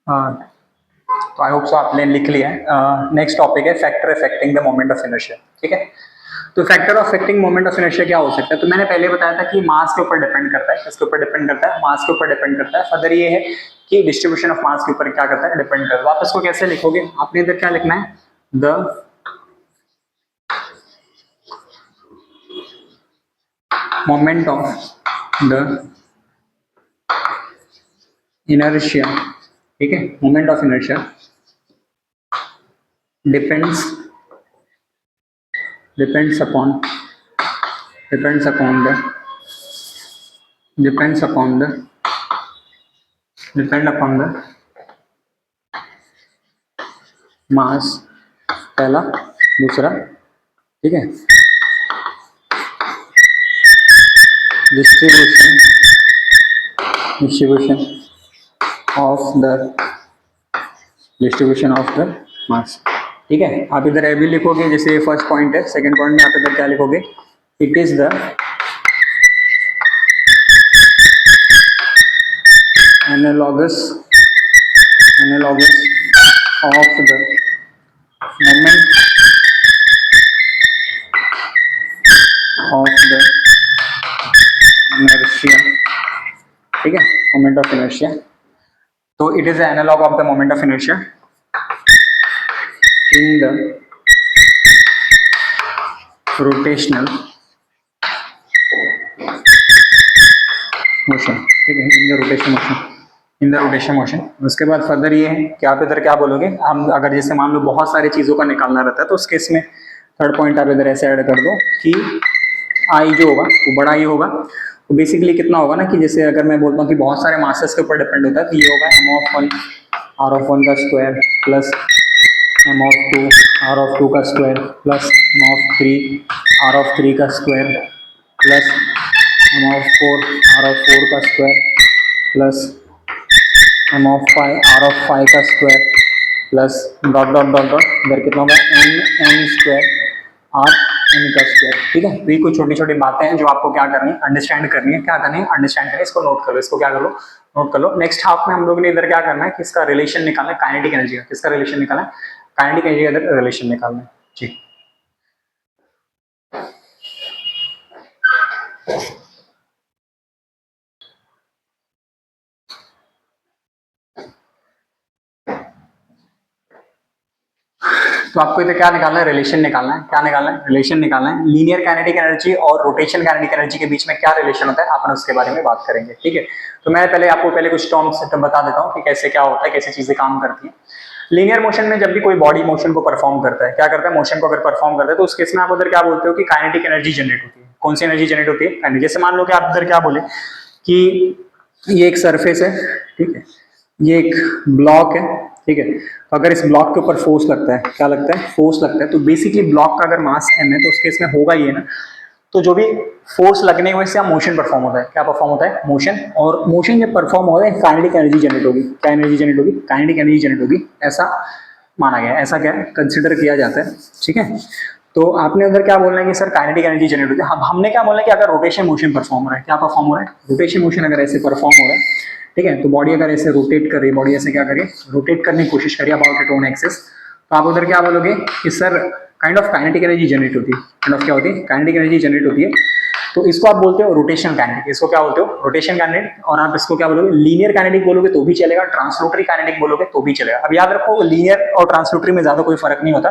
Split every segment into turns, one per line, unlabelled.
तो I hope so आपने लिख लिया है। नेक्स्ट टॉपिक है factor affecting the moment of inertia. ठीक है, तो factor affecting moment of inertia क्या हो सकता है? तो मैंने पहले बताया था कि मास के ऊपर डिपेंड करता है। किसके ऊपर डिपेंड करता है? मास के ऊपर डिपेंड करता है। फर्दर ये है कि डिस्ट्रीब्यूशन ऑफ मास के ऊपर क्या करता है? डिपेंड करता है। वापस को कैसे लिखोगे? आपने इधर क्या लिखना है? The moment of the inertia, ठीक है, moment of inertia depends depends upon depends upon the depends upon the depend upon the mass, पहला। दूसरा, ठीक है, distribution of the mass। ठीक है, आप इधर ए भी लिखोगे, जैसे फर्स्ट पॉइंट है। सेकंड पॉइंट में आप इधर क्या लिखोगे? It is the analogous of the moment of the inertia. ठीक है, मोमेंट ऑफ इनर्शिया। तो it is the analog of the moment of inertia in the rotational motion. ठीक है, इन द रोटेशन मोशन। उसके बाद फर्दर ये है कि आप इधर क्या बोलोगे? हम अगर जैसे मान लो बहुत सारी चीज़ों का निकालना रहता है, तो उस केस में थर्ड पॉइंट आप इधर ऐसे ऐड कर दो कि आई जो होगा वो बड़ा ही होगा। तो बेसिकली कितना होगा ना, कि जैसे अगर मैं बोलता हूँ कि बहुत सारे मासेस के ऊपर डिपेंड होता है, तो ये होगा m(1) r(1) का स्क्वायर प्लस m(2) r(2) का स्क्वायर प्लस m(3) r(3) का स्क्वायर प्लस m(4) r(4) का स्क्वायर प्लस m(5) r(5) का square plus dot dot dot dot इधर कितना होगा? n स्क्वायर r(n) का स्क्वायर। ठीक है, तो ये कुछ छोटी छोटी बातें हैं जो आपको क्या करनी है? अंडरस्टैंड करनी है। क्या करनी है? अंडरस्टैंड करनी है। इसको नोट कर लो, इसको क्या कर लो? नोट कर लो। नेक्स्ट हाफ में हम लोग ने इधर क्या करना है? किसका रिलेशन निकालना है? काइनेटिक एनर्जी का। किसका रिलेशन निकालना है? काइनेटिक एनर्जी का इधर रिलेशन निकालना है। जी, तो आपको इधर क्या निकालना है? रिलेशन निकालना है। क्या निकालना है? रिलेशन निकालना है। लीनियर काइनेटिक एनर्जी और रोटेशन काइनेटिक एनर्जी के बीच में क्या रिलेशन होता है, अपन उसके बारे में बात करेंगे। ठीक है, तो मैं पहले आपको कुछ टर्म्स बता देता हूँ कि कैसे क्या होता है, कैसे चीजें काम करती हैं। लीनियर मोशन में जब भी कोई बॉडी मोशन को परफॉर्म करता है, क्या करता है? मोशन को अगर परफॉर्म करता है, तो उस केस में आप उधर क्या बोलते हो कि काइनेटिक एनर्जी जनरेट होती है। कौन सी एनर्जी जनरेट होती है? जैसे मान लो कि आप इधर क्या बोले कि ये एक सरफेस है, ठीक है, ये एक ब्लॉक है, ठीक है, तो अगर इस ब्लॉक के ऊपर फोर्स लगता है, क्या लगता है? फोर्स लगता है। तो बेसिकली ब्लॉक का अगर मास m है, तो उस केस में होगा ये ना, तो जो भी फोर्स लगने की वजह से मोशन परफॉर्म होता है। क्या परफॉर्म होता है? मोशन। और मोशन जब परफॉर्म होता है, काइनेटिक एनर्जी जनरेट होगी। क्या एनर्जी जनरेट होगी? काइनेटिक एनर्जी जनरेट होगी, ऐसा माना गया, ऐसा क्या कंसिडर किया जाता है। ठीक है, तो आपने उधर क्या बोलना है कि सर काइनेटिक एनर्जी जनरेट होती है। हमने क्या बोलना है कि अगर रोटेशन मोशन परफॉर्म हो रहा है, क्या परफॉर्म हो रहा है? रोटेशन मोशन अगर ऐसे परफॉर्म हो रहा है, ठीक है, तो बॉडी अगर ऐसे रोटेट कर रही है, बॉडी ऐसे क्या करिए? रोटेट करने की कोशिश करिए अबाउट इट ओन एक्सिस, तो आप उधर क्या बोलोगे कि sir kind of kinetic energy generate होती है। काइंड ऑफ क्या होती है? काइनेटिक एनर्जी जनरेट होती है। तो इसको आप बोलते हो रोटेशनल काइनेटिक। इसको क्या बोलते हो? Rotation kinetic. और आप इसको क्या बोलोगे? लीनियर काइनेटिक बोलोगे तो भी चलेगा, ट्रांसलेटरी काइनेटिक बोलोगे तो भी चलेगा। अब याद रखो, लीनियर और ट्रांसलेटरी में ज्यादा कोई फर्क नहीं होता।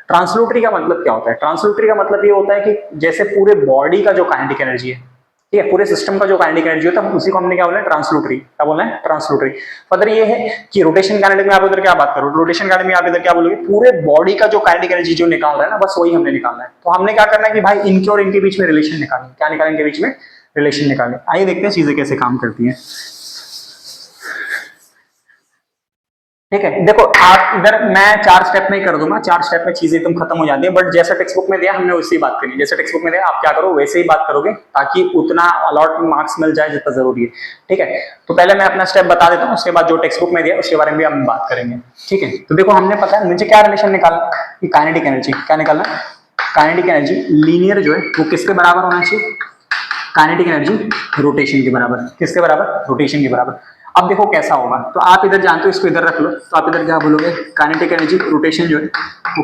ट्रांसलेटरी का मतलब क्या होता है? ट्रांसलेटरी का मतलब ये होता है कि जैसे पूरे बॉडी का जो काइनेटिक एनर्जी है, ठीक है, पूरे सिस्टम का जो काइनेटिक एनर्जी होता है, उसी को हमने क्या बोला है? ट्रांसलेटरी। क्या बोलना है? ट्रांसलेटरी। फर्दर ये है कि रोटेशन काइनेटिक में आप इधर क्या बात करो? रोटेशन काइनेटिक में आप इधर क्या बोलोगे? पूरे बॉडी का जो काइनेटिक एनर्जी जो निकाल रहा है ना, बस वही हमने निकालना है। तो हमने क्या करना है कि भाई इनके और इनके बीच में रिलेशन निकालनी। क्या निकालें? इनके बीच में रिलेशन निकालें। आइए देखते हैं चीजें कैसे काम करती हैं। ठीक है, देखो आप इधर मैं 4 स्टेप में ही कर दूंगा, 4 स्टेप में चीजें एकदम खत्म हो जाती है। बट जैसा टेक्स्ट बुक में दिया हमने उसी बात करनी है। जैसे टेक्स्ट बुक में दिया आप क्या करो वैसे ही बात करोगे, ताकि उतना अलॉट मार्क्स मिल जाए जितना जरूरी है। ठीक है, तो पहले मैं अपना स्टेप बता देता हूँ, उसके बाद जो टेक्स्ट बुक में दिया उसके बारे में भी हम बात करेंगे। ठीक है, तो देखो हमने पता है मुझे क्या रिलेशन निकालना कि काइनेटिक एनर्जी। क्या निकालना? काइनेटिक एनर्जी लीनियर जो है वो किसके बराबर होना चाहिए? काइनेटिक एनर्जी रोटेशन के बराबर। किसके बराबर? रोटेशन के बराबर। अब देखो कैसा होगा, तो आप इधर जानते हो, इसको इधर रख लो, तो आप इधर क्या बोलोगे, काइनेटिक एनर्जी रोटेशन जो है वो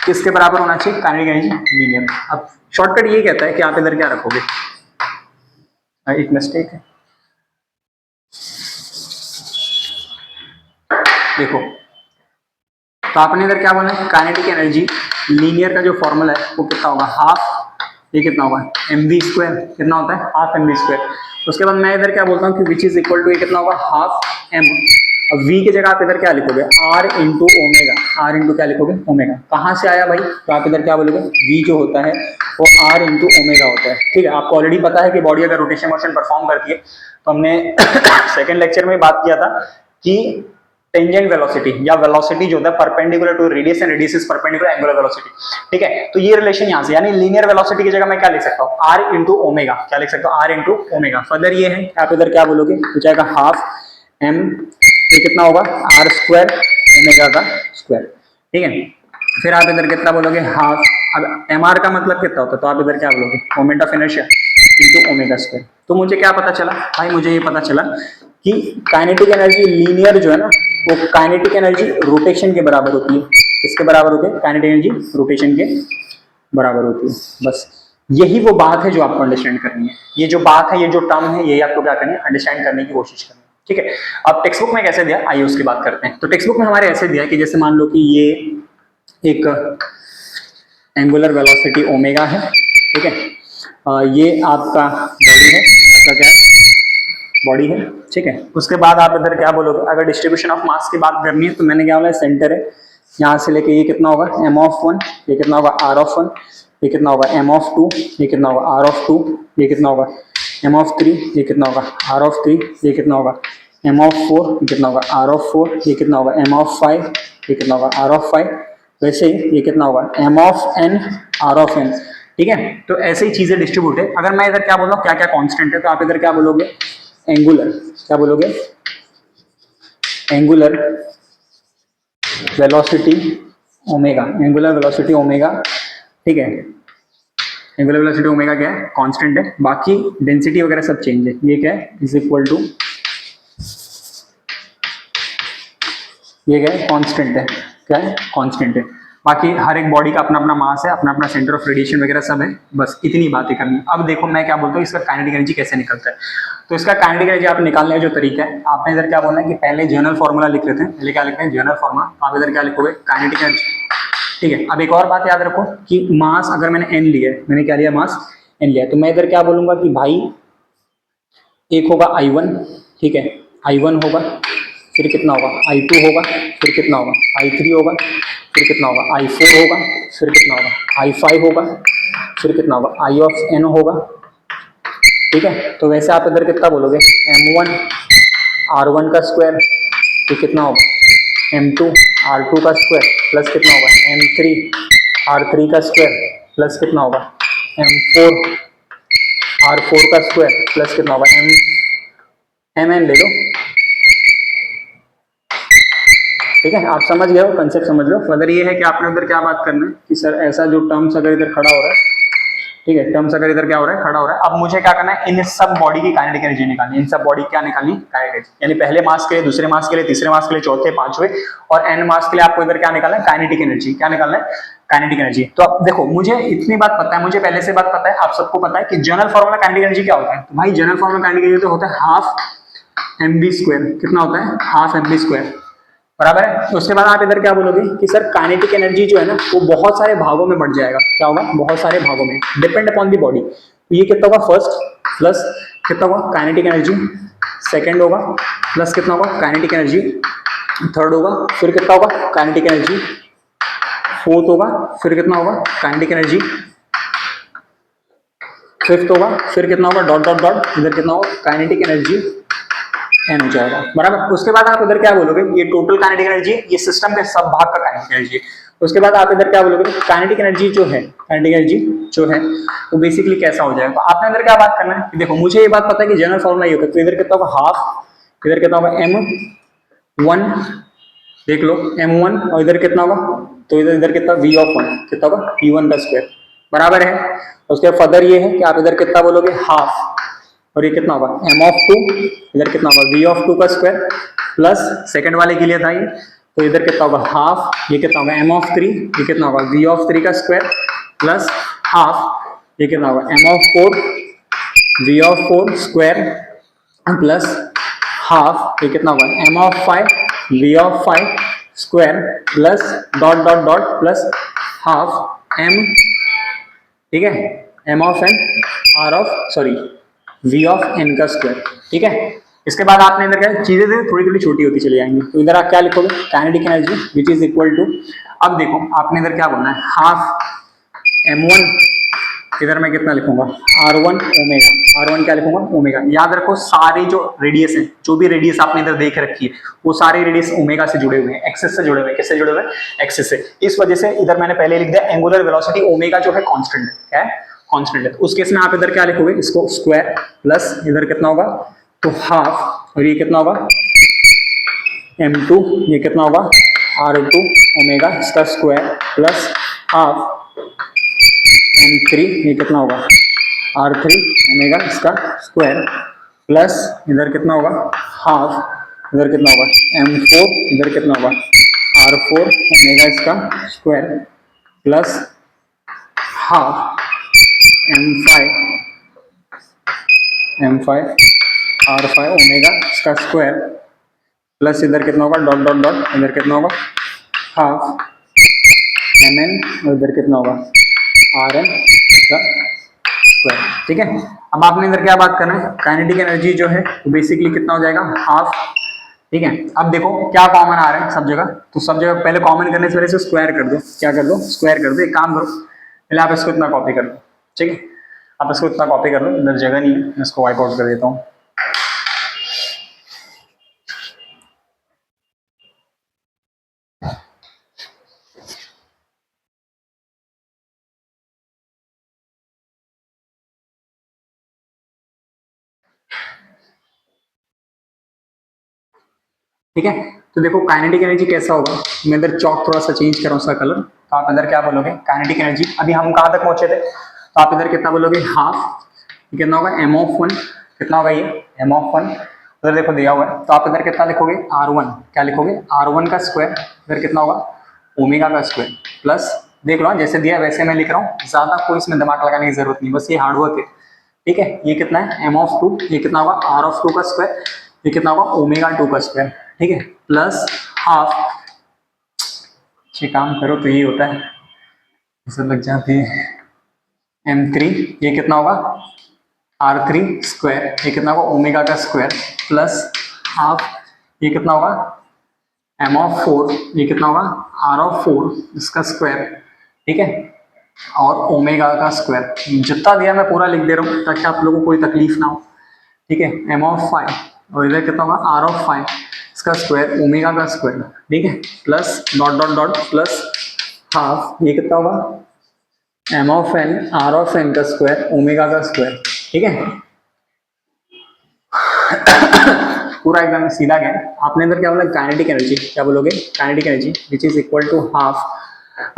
किसके बराबर होना चाहिए, काइनेटिक एनर्जी लीनियर। अब शॉर्टकट ये कहता है कि आप इधर क्या रखोगे, एक मिस्टेक है, देखो, तो आपने इधर क्या बोला है, काइनेटिक एनर्जी लीनियर का जो फॉर्मूला है वो कितना होगा, हाफ, ये कितना होगा mv स्क्वायर, कितना होता है हाफ mv स्क्वायर। उसके बाद मैं इधर क्या बोलता हूँ कि विच इज इक्वल टू, ये कितना होगा हाफ m। अब v की जगह आप इधर क्या लिखोगे, r into omega, r into क्या लिखोगे ओमेगा। कहाँ से आया भाई, तो आप इधर क्या बोलोगे, v जो होता है वो r इंटू ओमेगा होता है, ठीक है। आपको ऑलरेडी पता है कि बॉडी अगर रोटेशन मोशन परफॉर्म करती है, तो हमने सेकेंड लेक्चर में बात किया था कि टेंजेंट वेलोसिटी या वेलोसिटी जो होता है perpendicular to radius and radius is perpendicular angular velocity, ठीक है। तो ये रिलेशन यहाँ से, यानी लीनियर वेलोसिटी की जगह मैं क्या लिख सकता हूँ, r इंटू ओमेगा, क्या लिख सकता हूँ, r इंटू ओमेगा। फर्दर ये है आप इधर क्या बोलोगे, हो जाएगा हाफ m, ये कितना होगा r स्क्वायर ओमेगा का स्क्वायर, ठीक है। फिर आप इधर कितना बोलोगे हाफ, अब mr का मतलब कितना होता है, तो आप इधर क्या बोलोगे, moment of inertia into omega square. तो मुझे क्या पता चला भाई, मुझे ये पता चला कि काइनेटिक एनर्जी लीनियर जो है ना, वो काइनेटिक एनर्जी रोटेशन के बराबर होती है। किसके बराबर होती है, काइनेटिक एनर्जी रोटेशन के बराबर होती है। बस यही वो बात है जो आपको अंडरस्टैंड करनी है, ये जो बात है, ये जो टर्म है, यही आपको क्या करनी है, अंडरस्टैंड करने की कोशिश करनी है, ठीक है। अब टेक्स्ट बुक में कैसे दिया, आइए उसकी बात करते हैं। तो टेक्स्ट बुक में हमारे ऐसे दिया कि जैसे मान लो कि ये एक एंगुलर वेलोसिटी ओमेगा है, ठीक है, ये आपका बॉडी है, आपका क्या बॉडी है, ठीक है। उसके बाद आप इधर क्या बोलोगे, अगर डिस्ट्रीब्यूशन ऑफ मास की बात करनी है, तो मैंने क्या बोला, सेंटर है, यहाँ से लेके ये कितना होगा m ऑफ 1, ये कितना होगा r ऑफ 1, ये कितना होगा m ऑफ 2, ये कितना होगा r ऑफ 2, ये कितना होगा m ऑफ 3, ये कितना होगा r ऑफ 3, ये कितना होगा m ऑफ 4, ये कितना होगा r ऑफ 4, ये कितना होगा m ऑफ 5, ये कितना होगा r ऑफ 5, वैसे ही ये कितना होगा m of n r of n, ठीक है। तो ऐसे ही चीजें डिस्ट्रीब्यूट है। अगर मैं इधर क्या बोल रहा हूँ, क्या क्या कॉन्स्टेंट है, तो आप इधर क्या बोलोगे, एंगुलर, क्या बोलोगे, angular velocity omega, angular velocity omega, ठीक है। एंगुलर वेलोसिटी ओमेगा क्या है, कांस्टेंट है, बाकी डेंसिटी वगैरह सब चेंज है। ये क्या है, इज इक्वल टू, ये क्या है, कांस्टेंट है, क्या है, कांस्टेंट है। बाकी हर एक बॉडी का अपना अपना मास है, अपना अपना सेंटर ऑफ रेडिएशन वगैरह सब है, बस इतनी बातें करनी है। अब देखो मैं क्या बोलता हूँ, इसका काइनेटिक एनर्जी कैसे निकलता है। तो इसका काइनेटिक एनर्जी आप निकालने का जो तरीका है, आपने इधर क्या बोलना है कि पहले जनरल फॉर्मूला लिख लेते हैं, पहले क्या लिखते हैं, जनरल फॉर्मूला। आप इधर क्या लिखोगे, काइनेटिक एनर्जी, ठीक है। अब एक और बात याद रखो कि मास अगर मैंने n लिया है, मैंने क्या लिया, मास n लिया, तो मैं इधर क्या बोलूंगा कि भाई एक होगा I1, ठीक है, I1 होगा, फिर कितना होगा I2 होगा, फिर कितना होगा I3 होगा, फिर कितना होगा I4 होगा, फिर कितना होगा I5 होगा, फिर कितना होगा I ऑफ n होगा, ठीक है। तो वैसे आप इधर कितना बोलोगे, m1 r1 का स्क्वायर, तो कितना होगा m2 r2 का स्क्वायर, प्लस कितना होगा m3 r3 का स्क्वायर, प्लस कितना होगा m4 r4 का स्क्वायर, प्लस कितना होगा mn ले लो, ठीक है। आप समझ गए हो, कंसेप्ट समझ लो। फर्दर ये है कि आपने उधर क्या बात करना है कि सर ऐसा जो टर्म्स अगर इधर खड़ा हो रहा है, ठीक है, टर्म्स अगर इधर क्या हो रहा है, खड़ा हो रहा है, अब मुझे क्या करना है, इन सब बॉडी की काइनेटिक एनर्जी निकालनी, इन सब बॉडी क्या निकालनी, काइनेटिक एनर्जी, यानी पहले मास के लिए, दूसरे मास के लिए, तीसरे मास के लिए, चौथे, पांचवे और n मास के लिए आपको इधर क्या निकालना है, काइनेटिक एनर्जी, क्या निकालना है, काइनेटिक एनर्जी। तो अब देखो मुझे इतनी बात पता है, मुझे पहले से बात पता है, आप सबको पता है कि जनरल फॉर्मूला काइनेटिक एनर्जी क्या होता है। तो भाई जनरल फॉर्मूला काइनेटिक एनर्जी तो होता है हाफ mv स्क्वायर, कितना होता है, हाफ mv स्क्वायर, बराबर है। उसके बाद आप इधर क्या बोलोगे कि सर काइनेटिक एनर्जी जो है ना, वो बहुत सारे भागों में बढ़ जाएगा, क्या होगा, बहुत सारे भागों में, डिपेंड अपॉन दी बॉडी। तो ये कितना होगा, फर्स्ट प्लस कितना होगा काइनेटिक एनर्जी, सेकंड होगा प्लस कितना होगा काइनेटिक एनर्जी, थर्ड होगा, फिर कितना होगा काइनेटिक एनर्जी, फोर्थ होगा, फिर कितना होगा काइनेटिक एनर्जी, फिफ्थ होगा, फिर कितना होगा डॉट डॉट डॉट, इधर कितना होगा काइनेटिक एनर्जी n हो जाएगा, बराबर। उसके बाद आप इधर क्या बोलोगे, ये टोटल काइनेटिक एनर्जी, ये सिस्टम के सब भाग का काइनेटिक एनर्जी। उसके बाद आप इधर क्या बोलोगे, काइनेटिक एनर्जी जो है, काइनेटिक एनर्जी जो है वो बेसिकली कैसा हो जाएगा। तो आपने इधर क्या बात करना है कि देखो मुझे ये बात पता है कि जनरल फॉर्मूला ये होता है, तो इधर कितना होगा हाफ, इधर कितना होगा m1, देख लो m1, और इधर कितना होगा, तो इधर कितना v ऑफ 1, कितना होगा v1 का स्क्वायर, बराबर है। उसके बाद फर्दर ये है कि आप इधर कितना बोलोगे, हाफ और ये कितना होगा m ऑफ 2, इधर कितना होगा v ऑफ 2 का स्क्वायर प्लस सेकंड वाले के लिए था ये, तो इधर कितना होगा हाफ, ये कितना होगा m ऑफ 3, ये कितना होगा v ऑफ 3 का स्क्वायर प्लस हाफ, ये कितना होगा m of 4 v of 4 square plus half, ये कितना होगा m of 5 v of 5 square plus dot dot dot plus half m, ठीक है, m of n r of sorry v of n का square, ठीक है। इसके बाद आपने इधर क्या चीजें थोड़ी थोड़ी छोटी होती चली जाएंगी, तो इधर आप क्या लिखोगे kinetic energy which is equal to, अब देखो आपने इधर क्या बोलना है हाफ m1, इधर मैं कितना लिखूंगा r1 ओमेगा, r1 क्या लिखूंगा ओमेगा। याद रखो सारी जो रेडियस है, जो भी रेडियस आपने इधर देख रखी है वो सारे रेडियस ओमेगा से जुड़े हुए हैं, एक्सिस से जुड़े हुए हैं। किससे जुड़े हुए हैं? एक्सिस से। इस वजह से इधर मैंने पहले लिख दिया एंगुलर वेलोसिटी ओमेगा जो है कांस्टेंट है, क्या है कांस्टेंट है। तो उस केस में आप इधर क्या लिखोगे इसको स्क्वायर प्लस इधर कितना होगा तो हाफ, और ये कितना होगा m2, ये कितना होगा r2 ओमेगा इसका स्क्वायर प्लस हाफ m3, ये कितना होगा r3 ओमेगा इसका स्क्वायर प्लस इधर कितना होगा हाफ, इधर कितना होगा m4, इधर कितना होगा r4 ओमेगा इसका square plus half m5 r5 omega इसका स्क्वायर प्लस इधर कितना होगा डॉट डॉट डॉट, इधर कितना होगा हाफ mn, और इधर कितना होगा rn का स्क्वायर, ठीक है। अब आपने इधर क्या बात करना है काइनेटिक एनर्जी जो है वो बेसिकली कितना हो जाएगा हाफ, ठीक है। अब देखो क्या कॉमन आ रहा है सब जगह, तो सब जगह पहले कॉमन करने से पहले से स्क्वायर कर दो, क्या कर दो स्क्वायर कर दो। एक काम करो पहले आप इसको इतना कॉपी कर दो, ठीक है, आप इसको इतना कॉपी कर लो, इधर जगह नहीं है, मैं इसको वाइप आउट कर देता हूँ। ठीक है, तो देखो काइनेटिक एनर्जी कैसा होगा, मैं इधर चौक थोड़ा सा चेंज कर रहा हूँ उसका कलर, तो आप इधर क्या बोलोगे काइनेटिक एनर्जी। अभी हम कहाँ तक पहुंचे थे, तो आप इधर कितना बोलोगे हाफ, कितना होगा m ऑफ 1, कितना होगा ये m ऑफ 1, इधर देखो दिया हुआ है, तो आप इधर कितना लिखोगे r1, क्या लिखोगे r1 का स्क्वायर, इधर कितना होगा ओमेगा का स्क्वायर प्लस, देख लो जैसे दिया वैसे मैं लिख रहा हूँ, ज्यादा कोई इसमें दिमाग लगाने की जरूरत नहीं, बस ये हार्डवर्क है, ठीक है। ये कितना है m ऑफ 2, ये कितना होगा r ऑफ 2 का स्क्वायर, ये कितना होगा ओमेगा 2 का स्क्वायर, ठीक है, प्लस हाफ, ये काम करो तो ये होता है ऐसा लग जाती है m3, ये कितना होगा r3 स्क्वायर, ये कितना होगा ओमेगा का स्क्वायर प्लस हाफ, ये कितना होगा m ऑफ 4, ये कितना होगा r ऑफ 4 इसका स्क्वायर, ठीक है, और ओमेगा का स्क्वायर। जितना दिया मैं पूरा लिख दे रहा हूँ ताकि आप लोगों को कोई तकलीफ ना हो, ठीक है, m ऑफ 5 और इधर कितना होगा r ऑफ 5 इसका स्क्वायर ओमेगा का स्क्वायर, ठीक है, plus dot dot dot plus half, ये कितना होगा m of n r of n का स्क्वायर ओमेगा का स्क्वायर, ठीक है। पूरा एकदम सीधा गया। आपने इधर क्या बोला काइनेटिक एनर्जी, क्या बोलोगे kinetic energy which is equal to half.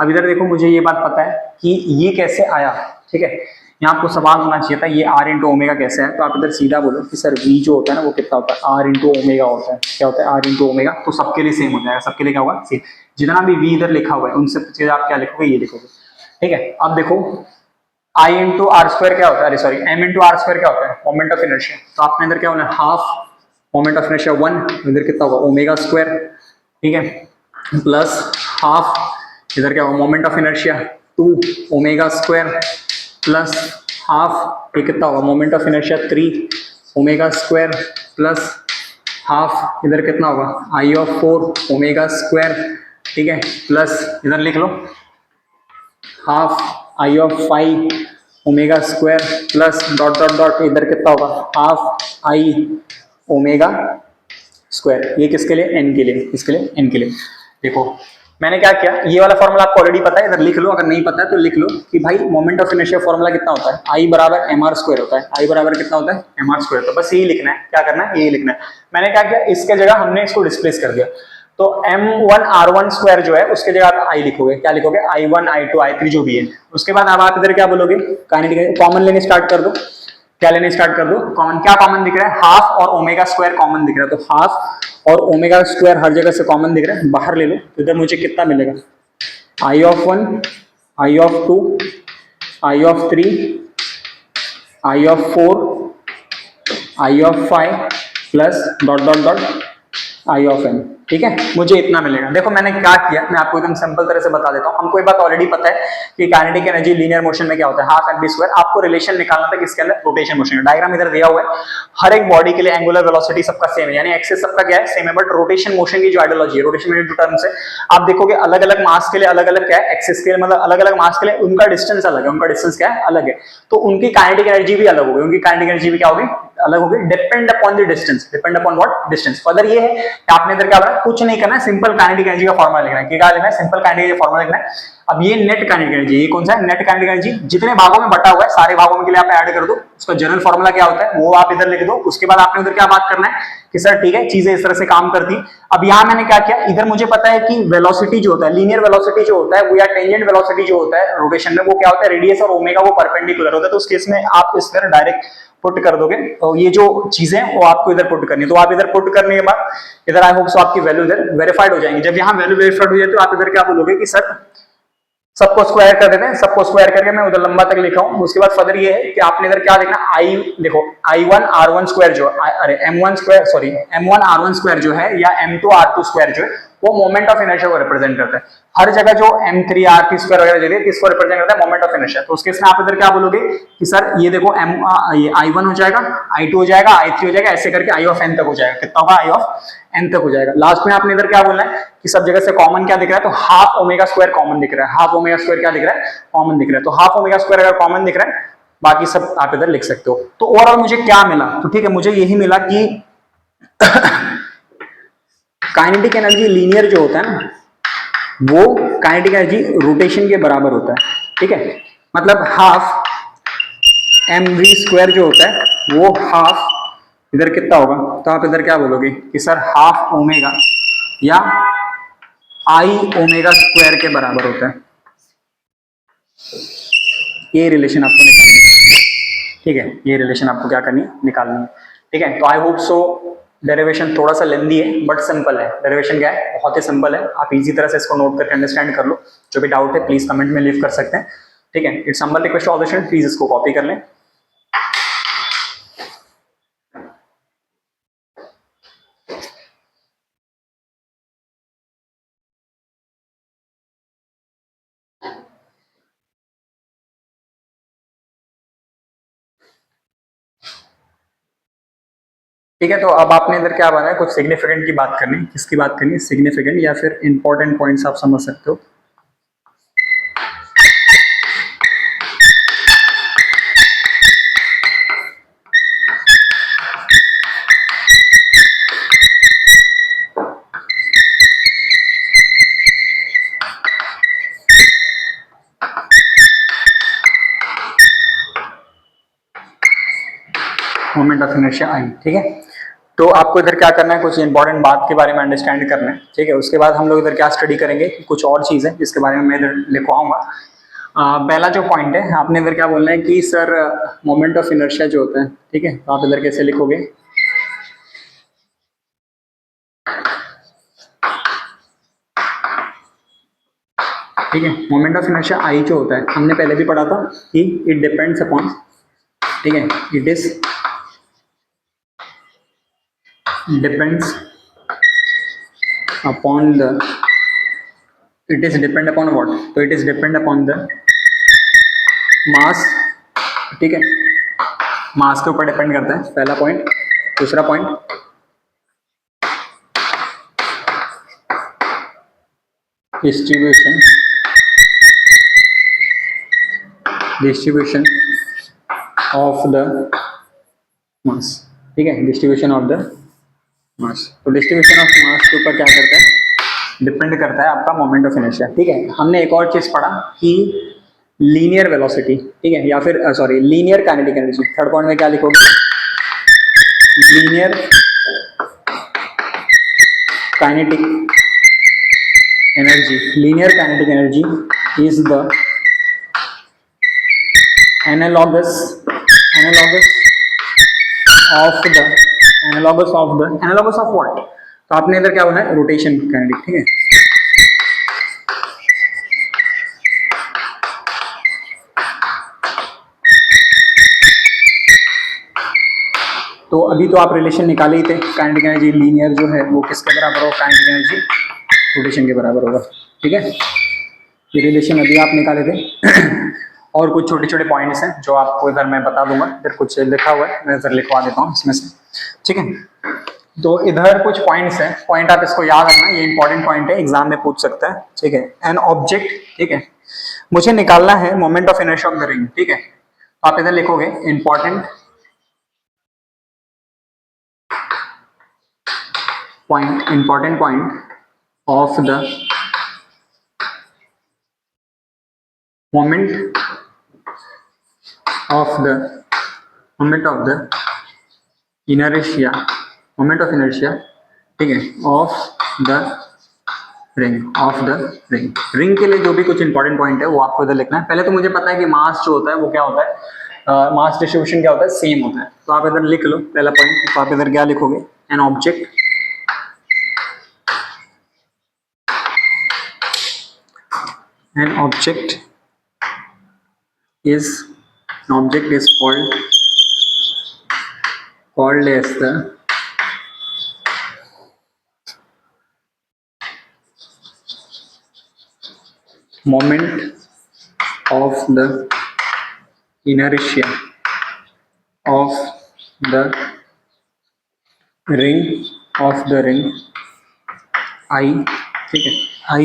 अब इधर देखो मुझे ये बात पता है कि ये कैसे आया, ठीक है, यहाँ आपको सवाल होना चाहिए था ये r इंटू ओमेगा कैसे है, तो आप इधर सीधा बोलो कि सर v जो होता है ना वो कितना होता है r इंटू ओमेगा होता है, क्या होता है r इंटू ओमेगा, तो सबके लिए सेम हो जाएगा, सबके लिए क्या होगा सेम, जितना भी v इधर लिखा हुआ है उनसे पूछिए आप क्या लिखोगे ये लिखोगे, ठीक है। अब देखो I इंटू आर स्क्वायर क्या होता है, अरे sorry m into R square क्या होता है मोमेंट ऑफ इनर्शिया, तो आपने इधर क्या होना है हाफ मोमेंट ऑफ इनर्शिया 1, इधर कितना होगा ओमेगा स्क्वायर, ठीक है, प्लस हाफ इधर क्या होगा moment of inertia 2 omega square plus half, ये कितना होगा moment of inertia 3 omega square plus half, इधर कितना होगा आई ऑफ 4 ओमेगा स्क्वायर, ठीक है, प्लस इधर लिख लो half I of 5 omega square plus dot dot dot, इधर कितना होगा हाफ आई ओमेगा स्क्वायर, ये किसके लिए n के लिए, किसके लिए n के लिए। देखो मैंने क्या किया, ये वाला फॉर्मूला आपको ऑलरेडी पता है, इधर लिख लो, अगर नहीं पता है तो लिख लो कि भाई मोमेंट ऑफ इनर्शिया फॉर्मूला कितना होता है I बराबर mr स्क्वायर होता है, I बराबर कितना होता है mr स्क्वायर, तो बस यही लिखना है, क्या करना है यही लिखना है। मैंने क्या किया इसके जगह हमने इसको डिस्प्लेस कर दिया, तो m1 r1 स्क्वायर जो है उसके जगह आप I लिखोगे, क्या लिखोगे I1 I2 I3 जो भी है, उसके बाद अब आप इधर क्या बोलोगे काइनेटिक कॉमन लेने स्टार्ट कर दो, क्या लेने स्टार्ट कर दो, कॉमन। क्या कॉमन दिख रहा है, हाफ और ओमेगा स्क्वायर कॉमन दिख रहा है, तो हाफ और ओमेगा स्क्वायर हर जगह से कॉमन दिख रहा है, बाहर ले लो। तो इधर मुझे कितना मिलेगा, I of 1, I of 2, I of 3, I of 4, I of 5 plus dot dot dot I of N. ठीक है, मुझे इतना मिलेगा। देखो मैंने क्या किया, मैं आपको एकदम सिंपल तरह से बता देता हूं। हमको एक बात ऑलरेडी पता है कि काइनेटिक एनर्जी लीनियर मोशन में क्या होता है, हाफ एम बी स्क्वायर। आपको रिलेशन निकालना था किसके अंदर, रोटेशन मोशन का। डायग्राम इधर दिया हुआ है, हर एक बॉडी के लिए एंगुलर वेलोसिटी सबका सेम है, यानी एक्सिस सबका क्या है, सेम है, बट रोटेशन मोशन की जो आइडियोलॉजी है, रोटेशन जो टर्म्स है, आप देखोगे अलग अलग मास के लिए अलग अलग क्या है, एक्सिस के मतलब अलग अलग मास के लिए उनका डिस्टेंस अलग है, उनका डिस्टेंस क्या है, अलग है, तो उनकी काइनेटिक एनर्जी भी अलग होगी, उनकी काइनेटिक एनर्जी भी क्या होगी, अलग होगी, depend upon the distance. Depend upon what, distance. अगर ये है कि आपने इधर क्या बोला, कुछ नहीं करना है, सिंपल काइनेटिक एनर्जी का फॉर्मूला लिखना है। क्या लिखना है, सिंपल काइनेटिक एनर्जी फॉर्मूला लिखना है। अब ये नेट काइनेटिक एनर्जी, ये कौन सा है, नेट काइनेटिक एनर्जी, जितने भागों में बटा हुआ है सारे भागों में के लिए आप ऐड कर दो, उसका जनरल फॉर्मूला क्या होता है वो आप इधर लिख दो। उसके बाद आपने उधर क्या बात करना है कि सर ठीक है चीजें इस तरह से काम करती। अब यहां मैंने क्या किया, इधर मुझे पता है कि वेलोसिटी जो होता है, लीनियर वेलोसिटी जो होता है वो, या टेंजेंट वेलोसिटी जो होता है रोटेशन में, वो क्या होता है, रेडियस और ओमेगा वो परपेंडिकुलर होता है। तो उस केस में आप इस तरह डायरेक्ट पुट कर दोगे, तो ये जो चीजें वो आपको इधर पुट करनी है। तो आप इधर पुट करने के बाद इधर आई होप सो आपकी वैल्यू इधर वेरीफाइड हो जाएंगी। जब यहाँ वैल्यू वेरीफाइड हो जाए तो आप इधर क्या बोलोगे कि सर सबको स्क्वायर कर देते हैं, सबको स्क्वायर करके मैं उधर लंबा तक लिखा हूं। उसके बाद फर्दर ये है कि आपने इधर क्या देखना, आई देखो I1 R1 स्क्वायर जो, अरे M1 square, sorry M1 R1 square जो है, या M2 R2 स्क्वायर जो है, वो मोमेंट ऑफ इनर्शिया को रिप्रेजेंट करता है। हर जगह जो M3 R3 स्क्वायर वगैरह जो है किसको रिप्रेजेंट करता है, मोमेंट ऑफ इनर्शिया। तो उसके इसमें आप इधर क्या बोलोगे कि सर ये देखो ये I1 हो जाएगा, I2 हो जाएगा, I3 हो जाएगा, ऐसे करके I ऑफ n तक हो जाएगा। कितना होगा, I ऑफ n तक हो जाएगा। लास्ट में आपने इधर क्या बोलना है कि सब जगह से कॉमन क्या दिख रहा है, तो हाफ ओमेगा स्क्वायर कॉमन दिख रहा है। हाफ ओमेगा स्क्वायर क्या दिख रहा है, कॉमन दिख रहा है। तो हाफ ओमेगा स्क्वायर अगर कॉमन दिख रहा है, बाकी सब आप इधर लिख सकते हो। तो ओवरऑल मुझे क्या मिला, तो ठीक है मुझे यही मिला कि काइनेटिक एनर्जी लीनियर जो होता है ना, वो काइनेटिक एनर्जी रोटेशन के बराबर होता है। ठीक है, मतलब हाफ एम वी स्क्वायर जो होता है वो हाफ इधर कितना होगा, तो आप इधर क्या बोलोगे कि सर हाफ ओमेगा या आई ओमेगा स्क्वायर के बराबर होता है। ये रिलेशन आपको निकालनी है। ठीक है, ये रिलेशन आपको क्या करनी है, निकालनी है। ठीक है, तो आई होप सो डेरिवेशन थोड़ा सा लेंदी है बट सिंपल है। डेरिवेशन क्या है, बहुत ही सिंपल है। आप इजी तरह से इसको नोट करके अंडरस्टैंड कर लो। जो भी डाउट है प्लीज कमेंट में लीव कर सकते हैं। ठीक है, it's humble request to all the student, please इसको कॉपी कर लें। ठीक है, तो अब आपने इधर क्या बना है, कुछ सिग्निफिकेंट की बात करनी। किसकी बात करनी, सिग्निफिकेंट या फिर इंपॉर्टेंट पॉइंट्स आप समझ सकते हो। Moment of inertia I. ठीक है, तो आपको इधर क्या करना है, कुछ इंपॉर्टेंट बात के बारे में अंडरस्टैंड करना है। ठीक है, उसके बाद हम लोग इधर क्या स्टडी करेंगे, कुछ और चीज़ है जिसके बारे में मैं इधर लिखवाऊंगा। पहला जो पॉइंट है, आपने इधर क्या बोलना है कि सर मोमेंट ऑफ इनर्शिया जो होता है, ठीक है, तो आप इधर कैसे लिखोगे, ठीक है, मोमेंट ऑफ इनर्शिया आई जो होता है, हमने पहले भी पढ़ा था कि इट डिपेंड्स अपॉन, ठीक है, it is depends upon the, it is depend upon what, तो it is depend upon the mass। ठीक है, मास के ऊपर डिपेंड करता है, पहला पॉइंट। दूसरा point, distribution of the mass. ठीक है, डिस्ट्रीब्यूशन ऑफ द मास। तो डिस्ट्रीब्यूशन ऑफ मास के ऊपर क्या करता है, डिपेंड करता है आपका मोमेंट ऑफ इनर्शिया। ठीक है, हमने एक और चीज पढ़ा कि लीनियर वेलोसिटी, ठीक है, या फिर sorry linear kinetic energy. Third point में क्या लिखोगे, linear kinetic energy. Linear kinetic energy is the analogous analogous of what, तो आपने इधर क्या बोला है, रोटेशन काइनेटिक, ठीक है। तो अभी तो आप रिलेशन निकाले ही थे, काइनेटिक एनर्जी लीनियर जो है वो किसके बराबर होगा, काइनेटिक एनर्जी रोटेशन के बराबर होगा, ठीक है। ये रिलेशन अभी आप निकाले थे। और कुछ छोटे छोटे पॉइंट्स हैं जो आपको इधर मैं बता दूंगा, इधर कुछ लिखा हुआ है, मैं इधर लिखवा देता हूँ इसमें से, ठीक है। तो इधर कुछ पॉइंट्स हैं, पॉइंट आप इसको याद रखना, ये इंपॉर्टेंट पॉइंट है, एग्जाम में पूछ सकता है, ठीक है। एन ऑब्जेक्ट, ठीक है, मुझे निकालना है moment of inertia of the ring, ठीक है। आप इधर लिखोगे important point of the moment of the inertia, ठीक है, ऑफ द रिंग के लिए जो भी कुछ इंपॉर्टेंट पॉइंट है वो आपको इधर लिखना है। पहले तो मुझे पता है कि मास जो होता है वो क्या होता है, मास डिस्ट्रीब्यूशन क्या होता है, सेम होता है, तो आप इधर लिख लो पहला पॉइंट। तो आप इधर क्या लिखोगे, an object is called as the moment of the inertia of the ring I, ठीक है, I,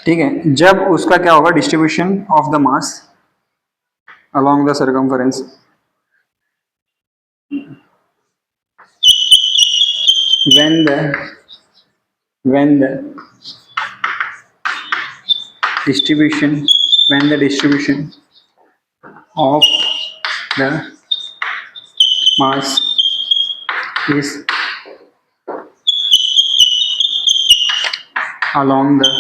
ठीक है। जब उसका क्या होगा, distribution of the mass along the circumference, when the distribution of the mass is along the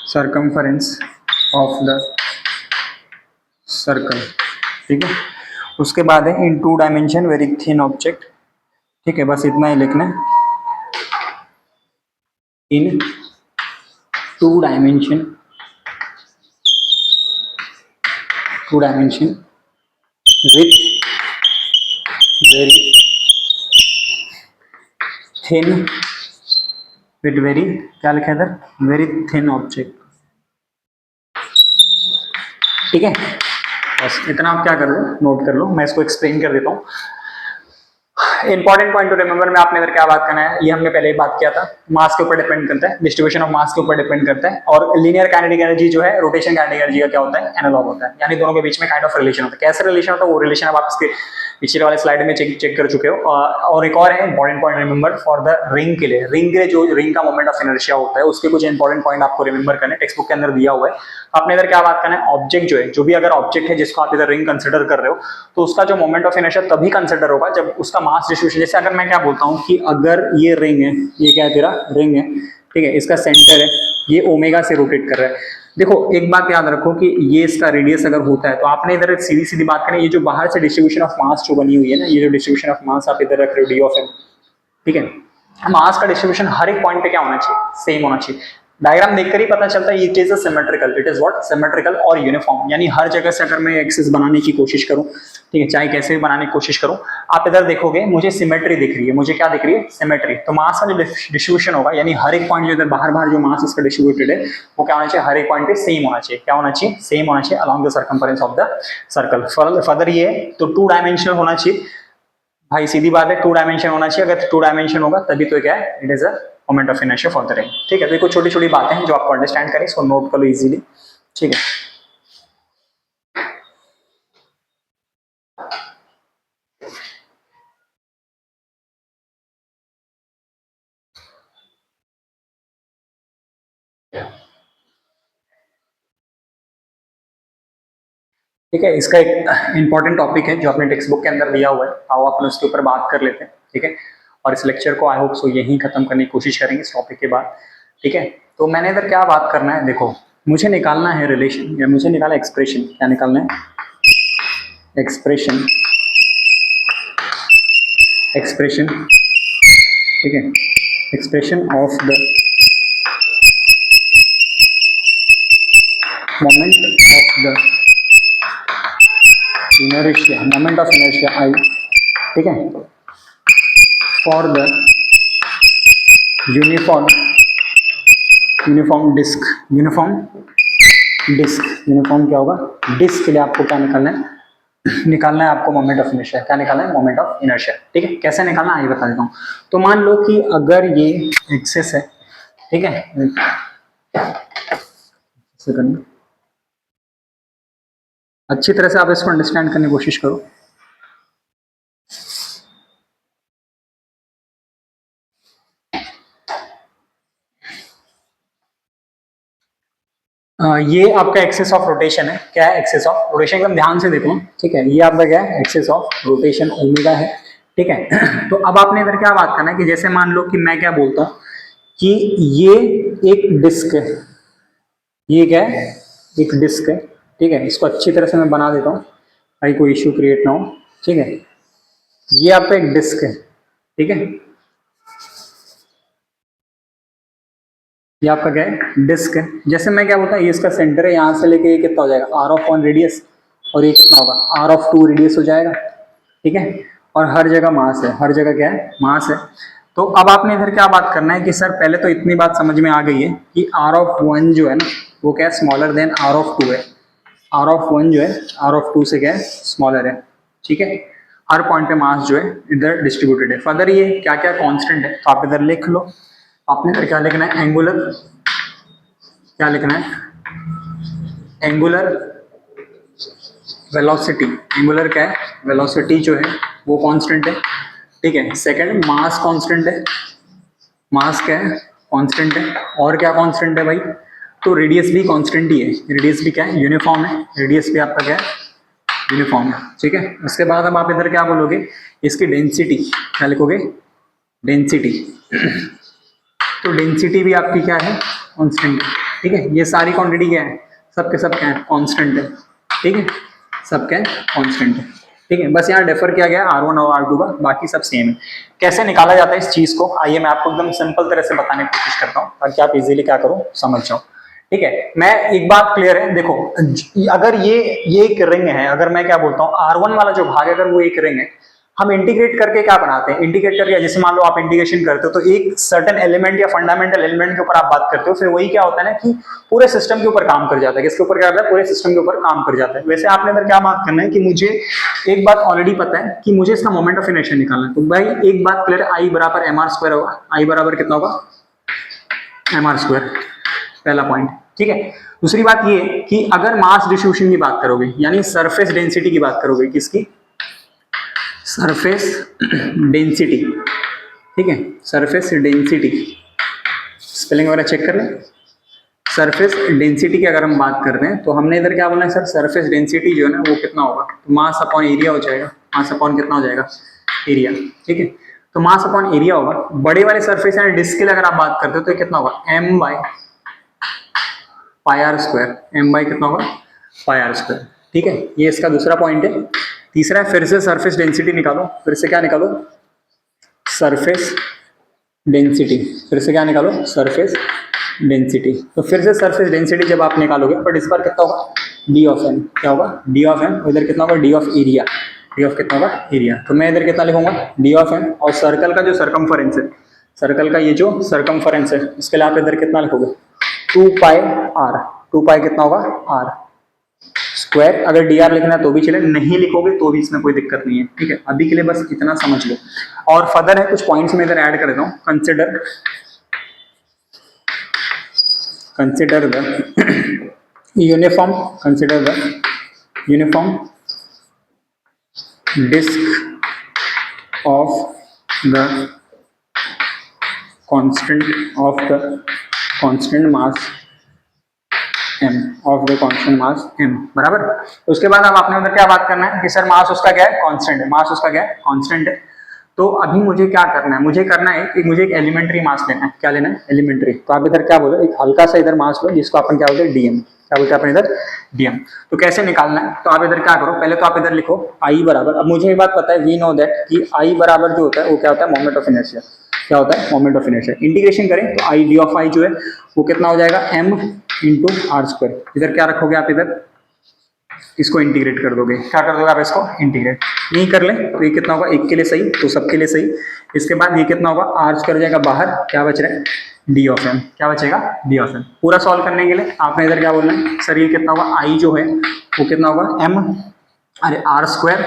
circumference of the circle, ठीक है। उसके बाद है in two dimension very thin object, ठीक है, बस इतना ही लिखना है, in two dimension with very thin, क्या लिखा है इधर, वेरी थिन ऑब्जेक्ट, ठीक है। बस इतना आप क्या कर लो, नोट कर लो, मैं इसको एक्सप्लेन कर देता हूँ। इंपॉर्टेंट पॉइंट टू रिमेंबर में आपने इधर क्या बात करना है, ये हमने पहले ही बात किया था, मास के ऊपर डिपेंड करता है, डिस्ट्रीब्यूशन ऑफ मास के ऊपर डिपेंड करता है, और लीनियर काइनेटिक एनर्जी जो है रोटेशन काइनेटिक एनर्जी का क्या होता है, एनालॉग होता है, यानी दोनों के बीच में काइंड ऑफ रिलेशन होता है। कैसे रिलेशन होता है, वो रिलेशन अब आप इसके पिछले वाले स्लाइड में चेक कर चुके हो। और एक और है important point remember for the ring के लिए, रिंग के जो रिंग का मोमेंट ऑफ इनर्शिया होता है उसके कुछ इंपॉर्टेंट पॉइंट आपको रिमेंबर करने, टेक्स्ट बुक के अंदर दिया हुआ है। आपने इधर क्या बात करना है, ऑब्जेक्ट जो है, जो भी अगर ऑब्जेक्ट है जिसको आप इधर रिंग कंसिडर कर रहे हो, तो उसका जो मोमेंट ऑफ इनर्शिया तभी कंसिडर होगा जब उसका मास डिस्ट्रीब्यूशन, जैसे अगर मैं क्या बोलता हूँ कि अगर ये रिंग है, ये क्या है तेरा रिंग है, ठीक है, इसका सेंटर है, ये ओमेगा से रोटेट कर रहा है। देखो एक बात याद रखो कि ये इसका रेडियस अगर होता है तो आपने इधर सीधी सीधी बात करें, ये जो बाहर से डिस्ट्रीब्यूशन ऑफ मास जो बनी हुई है ना, ये जो डिस्ट्रीब्यूशन ऑफ मास आप इधर रख रहे हो डी ऑफ एम, ठीक है, मास का डिस्ट्रीब्यूशन हर एक पॉइंट पे क्या होना चाहिए, सेम होना चाहिए। डायग्राम देखकर ही पता चलता है it is symmetrical, it is what, symmetrical और यूनिफॉर्म, यानी हर जगह से अगर मैं एक्सिस बनाने की कोशिश करूं, ठीक है, चाहे कैसे भी बनाने की कोशिश करूं, आप इधर देखोगे मुझे सिमेट्री दिख रही है, मुझे क्या दिख रही है, सिमेट्री। तो मास का जो डिस्ट्रीब्यूशन होगा, यानी हर एक पॉइंट जो इधर बाहर बाहर जो मास इसका डिस्ट्रीब्यूटेड है वो क्या होना चाहिए, हर एक पॉइंट पे सेम होना चाहिए, क्या होना चाहिए, सेम होना चाहिए along the circumference of the circle. Further ये तो टू डायमेंशनल होना चाहिए भाई, सीधी बात है, टू डायमेंशन होना चाहिए, अगर टू डायमेंशन होगा तभी तो क्या है, it is a moment of inertia for the ring, ठीक है। तो ये कुछ छोटी छोटी बातें हैं जो आपको अंडरस्टैंड करें, इसको नोट कर लो इजीली, ठीक है। ठीक है, इसका एक इंपॉर्टेंट टॉपिक है जो अपने टेक्स्ट बुक के अंदर दिया हुआ है, आओ अपन उसके ऊपर बात कर लेते हैं, ठीक है। और इस लेक्चर को आई होप सो यहीं खत्म करने की कोशिश करेंगे इस टॉपिक के बाद, ठीक है। तो मैंने इधर क्या बात करना है, देखो मुझे निकालना है रिलेशन या मुझे निकालना एक्सप्रेशन, क्या निकालना है, एक्सप्रेशन, एक्सप्रेशन, ठीक है, expression of the moment of the inertia, moment of inertia I, ठीक है, for the uniform, uniform disc, uniform disc, uniform क्या होगा, डिस्क के लिए आपको क्या निकालना है, निकालना है आपको मोमेंट ऑफ इनर्शिया, क्या निकालना है, मोमेंट ऑफ इनर्शिया, ठीक है। कैसे निकालना है ये बता देता हूँ। तो मान लो कि अगर ये एक्सेस है, ठीक है, अच्छी तरह से आप इसको अंडरस्टैंड करने की कोशिश करो। ये आपका एक्सेस ऑफ रोटेशन है, क्या है, एक्सेस ऑफ रोटेशन, एकदम ध्यान से देखो, ठीक है। ये आपका क्या है, एक्सेस ऑफ रोटेशन ओमेगा है, ठीक है। तो अब आपने इधर क्या बात करना है कि जैसे मान लो कि मैं क्या बोलता हूँ कि ये एक डिस्क है, ये क्या है, एक डिस्क है, ठीक है। इसको अच्छी तरह से मैं बना देता हूँ भाई कोई इश्यू क्रिएट ना हो, ठीक है। ये आपका एक डिस्क है, ठीक है, ये आपका क्या है, डिस्क है। जैसे मैं क्या बोलता हूँ, ये इसका सेंटर है, यहाँ से लेके ये कितना हो जाएगा, r(1) रेडियस, और ये कितना होगा, r(2) रेडियस हो जाएगा, ठीक है। और हर जगह मास है, हर जगह क्या है, मास है। तो अब आपने इधर क्या बात करना है कि सर पहले तो इतनी बात समझ में आ गई है कि r(1) जो है ना वो क्या है, स्मॉलर देन r(2) है, r(1) जो है r(2) से क्या है, स्मॉलर है, ठीक है। हर पॉइंट पे मास जो है इधर डिस्ट्रीब्यूटेड है। फर्दर ये क्या क्या कॉन्स्टेंट है तो आप इधर लिख लो। आपने इधर क्या लिखना है, एंगुलर, क्या लिखना है, एंगुलर वेलोसिटी, एंगुलर क्या है, वेलोसिटी जो है वो कांस्टेंट है, ठीक है। सेकंड मास कांस्टेंट है, मास क्या है, कांस्टेंट है। और क्या कांस्टेंट है भाई, तो रेडियस भी कांस्टेंट ही है, रेडियस भी क्या है, यूनिफॉर्म है, रेडियस भी आपका क्या है, यूनिफॉर्म है, ठीक है। उसके बाद अब आप इधर क्या बोलोगे, इसकी डेंसिटी क्या लिखोगे, डेंसिटी। तो डेंसिटी भी आपकी क्या है, कांस्टेंट है, ठीक है। ये सारी क्वांटिटी क्या है, सब के सब क्या है, कांस्टेंट है, ठीक है, सब क्या है, कांस्टेंट है, ठीक है। बस यहाँ डिफर किया गया R1 और R2 का, बाकी सब सेम है। कैसे निकाला जाता है इस चीज को, आइए मैं आपको एकदम सिंपल तरह से बताने की कोशिश करता हूँ ताकि आप इजीली क्या करो, समझ जाओ, ठीक है। मैं एक बात क्लियर है, देखो अगर ये एक रिंग है, अगर मैं क्या बोलता हूँ R1 वाला जो भाग है अगर वो एक रिंग है, हम इंटीग्रेट करके क्या बनाते हैं, इंटीग्रेट करके जैसे मान लो आप इंटीग्रेशन करते हो तो एक सर्टेन एलिमेंट या फंडामेंटल एलिमेंट के ऊपर आप बात करते हो, फिर वही क्या होता है ना कि पूरे सिस्टम के ऊपर काम कर जाता है। किसके ऊपर क्या होता है, पूरे सिस्टम के ऊपर काम कर जाता है। वैसे आपने इधर क्या बात करना है कि मुझे एक बात ऑलरेडी पता है कि मुझे इसका मोमेंट ऑफ इनर्शिया निकालना है। तो भाई एक बात क्लियर, आई बराबर mr² होगा, आई बराबर कितना होगा, mr², पहला पॉइंट, ठीक है। दूसरी बात ये कि अगर मास डिस्ट्रीब्यूशन की बात करोगे यानी सरफेस डेंसिटी की बात करोगे, किसकी, सरफेस डेंसिटी, ठीक है, सरफेस डेंसिटी, स्पेलिंग वगैरह चेक कर लें। सरफेस डेंसिटी की अगर हम बात करते हैं तो हमने इधर क्या बोला है सर, सरफेस डेंसिटी जो है ना वो कितना होगा, तो मास अपॉन एरिया हो जाएगा, मास अपॉन कितना हो जाएगा, एरिया, ठीक है। तो मास अपॉन एरिया होगा। बड़े वाले सरफेस यानी डिस्क के लिए अगर आप बात करते हो तो कितना होगा, m/πr², m कितना होगा, πr², ठीक है। ये इसका दूसरा पॉइंट है। तीसरा है फिर से सरफेस डेंसिटी निकालो, फिर से क्या निकालो, सरफेस डेंसिटी, फिर से क्या निकालो, सरफेस डेंसिटी। तो फिर से सरफेस डेंसिटी जब आप निकालोगे बट इस बार कितना होगा, d ऑफ m, क्या होगा, d ऑफ m, इधर कितना होगा, d of area, d of कितना होगा, एरिया। तो मैं इधर कितना लिखूंगा, d ऑफ m, और सर्कल का जो सर्कमफरेंस है, सर्कल का ये जो सर्कमफरेंस है इसके लिए आप इधर कितना लिखोगे, 2πr, 2π कितना होगा, r स्क्वायर। अगर dr लिखना है तो भी चले, नहीं लिखोगे तो भी इसमें कोई दिक्कत नहीं है, ठीक है। अभी के लिए बस इतना समझ लो। और फर्दर है कुछ पॉइंट्स में इधर ऐड कर देता हूं। Consider the uniform, consider the uniform disc of the constant mass m, of the constant mass m, बराबर। उसके बाद अब आपने उधर क्या बात करना है कि सर मास उसका क्या है, कांस्टेंट है, मास उसका क्या है, कांस्टेंट है। तो अभी मुझे क्या करना है, मुझे करना है कि मुझे एक एलिमेंट्री मास लेना है। क्या लेना है? एलिमेंट्री। तो आप इधर क्या बोलो, एक हल्का सा इधर मास लो जिसको अपन क्या बोलते हैं, डीएम। क्या बोलते हैं अपन इधर? डीएम। तो कैसे निकालना है? तो आप इधर क्या करो, पहले तो आप इधर लिखो आई बराबर, अब मुझे ये बात पता है, वी नो दैट कि आई बराबर जो होता है वो क्या होता है, मोमेंट ऑफ इनर्शिया। क्या होता है? Moment of inertia. इंटीग्रेशन करें तो आई डी ऑफ आई जो है वो कितना हो जाएगा, एम इंटू आर स्क्वायर। इधर क्या रखोगे आप, इधर इसको इंटीग्रेट कर दोगे। क्या कर दोगे आप इसको? इंटीग्रेट। नहीं कर ले तो ये कितना होगा, एक के लिए सही तो सबके लिए सही। इसके बाद ये कितना होगा, आर स्क्वायर हो जाएगा बाहर, क्या बच रहा है, डी ऑफ एम। क्या बचेगा? D of M. पूरा सॉल्व करने के लिए आपने इधर क्या बोलना है, सर ये कितना होगा, आई जो है वो कितना होगा, एम, अरे आर स्क्वायर,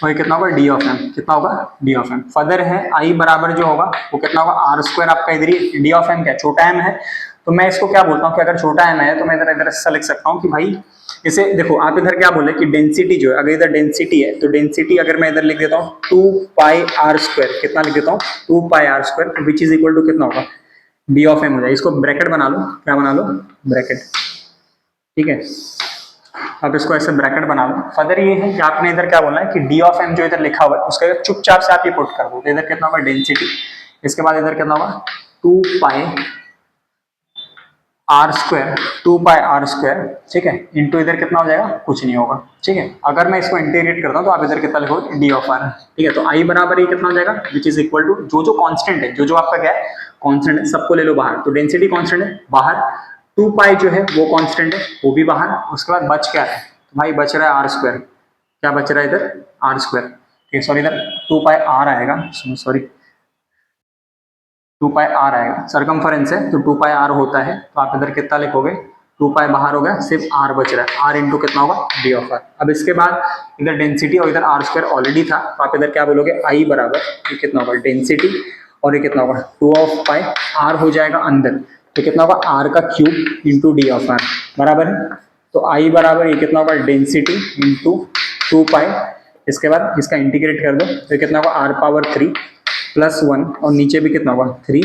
और ये कितना होगा, डी ऑफ एम। कितना होगा? D of M. फर्दर है आई बराबर जो होगा वो कितना होगा, आर स्क्वायर आपका इधर ही, डी ऑफ एम क्या छोटा एम है, तो मैं इसको क्या बोलता हूँ कि अगर छोटा एम है तो मैं इधर इधर ऐसा लिख सकता हूँ कि भाई इसे देखो, आप इधर क्या बोले कि डेंसिटी जो है, अगर इधर डेंसिटी है तो डेंसिटी अगर मैं इधर लिख देता हूँ 2 पाई आर स्क्वायर, कितना लिख देता हूँ, 2 pi R square, which is equal to कितना होगा, डी ऑफ एम हो जाए। इसको ब्रैकेट बना लो, क्या बना लो, ब्रैकेट। ठीक है, अब इसको ऐसे ब्रैकेट बना लो। फर्दर ये है कि आपने इधर क्या बोलना है कि डी ऑफ एम जो इधर लिखा हुआ है उसका चुपचाप से आप ये पुट कर दो। तो इधर कितना होगा, डेंसिटी, इसके बाद इधर कितना होगा, 2 pi R square, 2 pi R square, ठीक है, इंटू इधर कितना हो जाएगा, कुछ नहीं होगा। ठीक है, अगर मैं इसको इंटीग्रेट करता हूँ तो आप इधर कितना लिखोगे, डी ऑफ आर। ठीक है, तो आई बराबर ये कितना हो जाएगा, विच इज इक्वल टू जो जो कांस्टेंट है, जो जो आपका क्या है कांस्टेंट है, सबको ले लो बाहर। तो डेंसिटी कांस्टेंट है बाहर, 2 पाई जो है वो कांस्टेंट है वो भी बाहर। उसके बाद बच क्या है, तो भाई बच रहा है आर स्क्वायर। क्या बच रहा है इधर, आर स्क्वायर। ठीक है, सॉरी इधर 2 पाई आर आएगा, सॉरी 2 पाई आर आएगा, सरकमफरेंस है तो 2 पाई आर होता है। तो आप इधर कितना लिखोगे, 2 पाई बाहर हो गया, सिर्फ आर बच रहा है, आर इंटू कितना होगा, डी ऑफ आर। अब इसके बाद इधर डेंसिटी और इधर आर स्क्वायर ऑलरेडी था, तो आप इधर क्या बोलोगे, आई बराबर ये कितना होगा, डेंसिटी, और ये कितना होगा, 2 ऑफ पाई आर हो जाएगा अंदर, तो कितना होगा, आर का cube into D of R बराबर है। तो आई बराबर ये कितना होगा, डेंसिटी इंटू 2 पाई, इसके बाद इसका इंटीग्रेट कर दो तो कितना होगा, आर पावर 3 प्लस 1, और नीचे भी कितना होगा, 3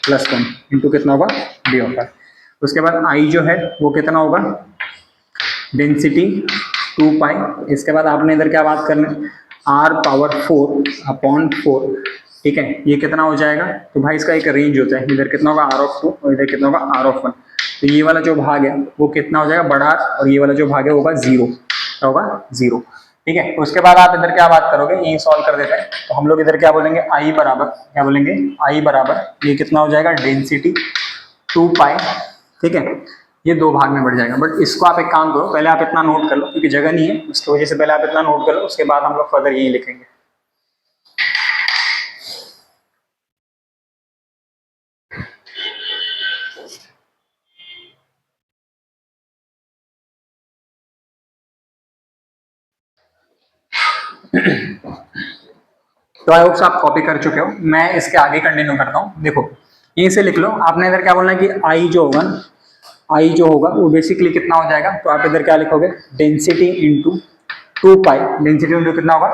प्लस 1 इंटू कितना होगा, डी ऑफ आर। उसके बाद आई जो है वो कितना होगा, डेंसिटी 2 पाई, इसके बाद आपने इधर क्या बात करना है, आर पावर 4 अपॉन 4। ठीक है, ये कितना हो जाएगा, तो भाई इसका एक रेंज होता है, इधर कितना होगा, आर ऑफ 2 और इधर कितना होगा, आर ऑफ 1। तो ये वाला जो भाग है वो कितना हो जाएगा, बड़ा आर, और ये वाला जो भाग है वो होगा 0। क्या होगा, 0। ठीक है, उसके बाद आप इधर क्या बात करोगे, ये सॉल्व कर देते हैं। तो हम लोग इधर क्या बोलेंगे, आई बराबर, क्या बोलेंगे, आई बराबर ये कितना हो जाएगा, डेंसिटी 2 पाई। ठीक है, ये दो भाग में बढ़ जाएगा। बट इसको आप एक काम करो, पहले आप इतना नोट कर लो क्योंकि जगह नहीं है, उसकी वजह से पहले आप इतना नोट कर लो, उसके बाद हम लोग फर्दर यही लिखेंगे। तो आई होप आप कॉपी कर चुके हो, मैं इसके आगे कंटिन्यू करता हूँ। देखो यहीं से लिख लो, आपने इधर क्या बोलना है कि आई जो होगा, आई जो होगा वो बेसिकली कितना हो जाएगा, तो आप इधर क्या लिखोगे, डेंसिटी इंटू 2 पाई, डेंसिटी इंटू कितना होगा,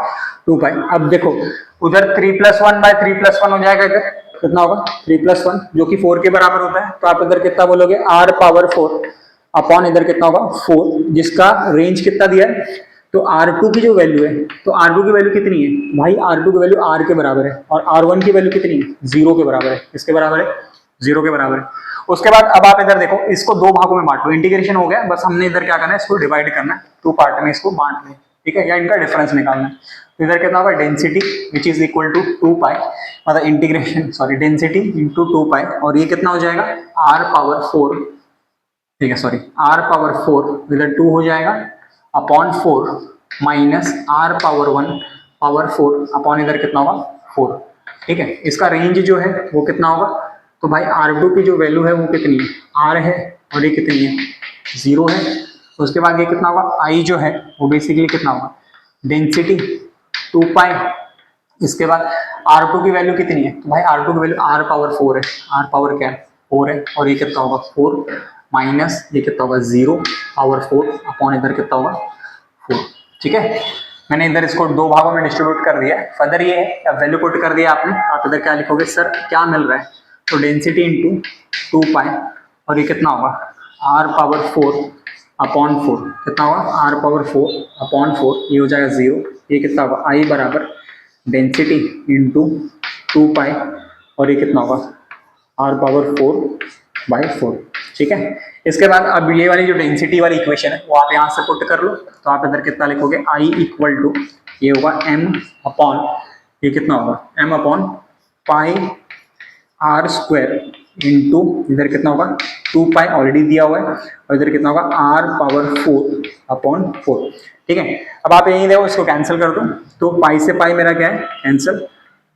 2 पाई। अब देखो उधर 3 + 1 बाय 3 + 1 हो जाएगा, इधर कितना होगा, 3 + 1 जो कि 4 के बराबर होता है। तो आप इधर कितना बोलोगे, आर पावर 4 अपॉन इधर कितना होगा, 4, जिसका रेंज कितना दिया है, तो R2 की जो वैल्यू है, तो R2 की वैल्यू कितनी है भाई, R2 की वैल्यू R के बराबर है, और R1 की वैल्यू कितनी है, 0 के बराबर है। किसके बराबर है, 0 के बराबर है। उसके बाद अब आप इधर देखो, इसको दो भागों में बांटो, इंटीग्रेशन हो गया, बस हमने इधर क्या करना है, इसको डिवाइड करना है, 2 पार्ट में इसको बांट लें। ठीक है, या इनका डिफरेंस निकालना है। तो इधर कितना होगा, density which is equal to 2 pi, मतलब integration sorry density into 2 pi, और ये कितना हो जाएगा, R पावर 4, ठीक है सॉरी R पावर 4 इधर 2 हो जाएगा upon 4 minus R power 1 power 4 upon इधर कितना होगा, 4। ठीक है, इसका रेंज जो है वो कितना होगा, तो भाई R2 की जो वैल्यू है वो कितनी है, R है, और ये कितनी है, 0 है। तो उसके बाद ये कितना होगा, I जो है वो बेसिकली कितना होगा, डेंसिटी 2 पाई, इसके बाद R2 की वैल्यू कितनी है, तो भाई R2 की वैल्यू R पावर 4 है, R पावर क्या है, 4 है, और ये कितना होगा, 4 माइनस ये कितना होगा, 0 पावर 4 अपॉन इधर कितना होगा, 4। ठीक है, मैंने इधर इसको दो भागों में डिस्ट्रीब्यूट कर दिया है। फर्दर ये है, वैल्यू पुट कर दिया आपने, आप इधर क्या लिखोगे, सर क्या मिल रहा है, तो डेंसिटी इंटू 2 पाई, और ये कितना होगा, R पावर 4 अपॉन 4, कितना होगा, R पावर 4 अपॉन 4, ये हो जाएगा 0, ये कितना होगा, I बराबर डेंसिटी इंटू 2 पाई, और ये कितना होगा r⁴/4। ठीक है। इसके बाद अब ये वाली जो डेंसिटी वाली इक्वेशन है वो आप यहाँ से पुट कर लो, तो आप इधर कितना लिखोगे, I इक्वल टू ये होगा m अपॉन, ये कितना होगा m/πr² इंटू इधर कितना होगा 2 पाई ऑलरेडी दिया हुआ है, और इधर कितना होगा r⁴/4। ठीक है। अब आप यही देखो, इसको कैंसिल कर दो, तो पाई से पाई मेरा क्या है कैंसिल,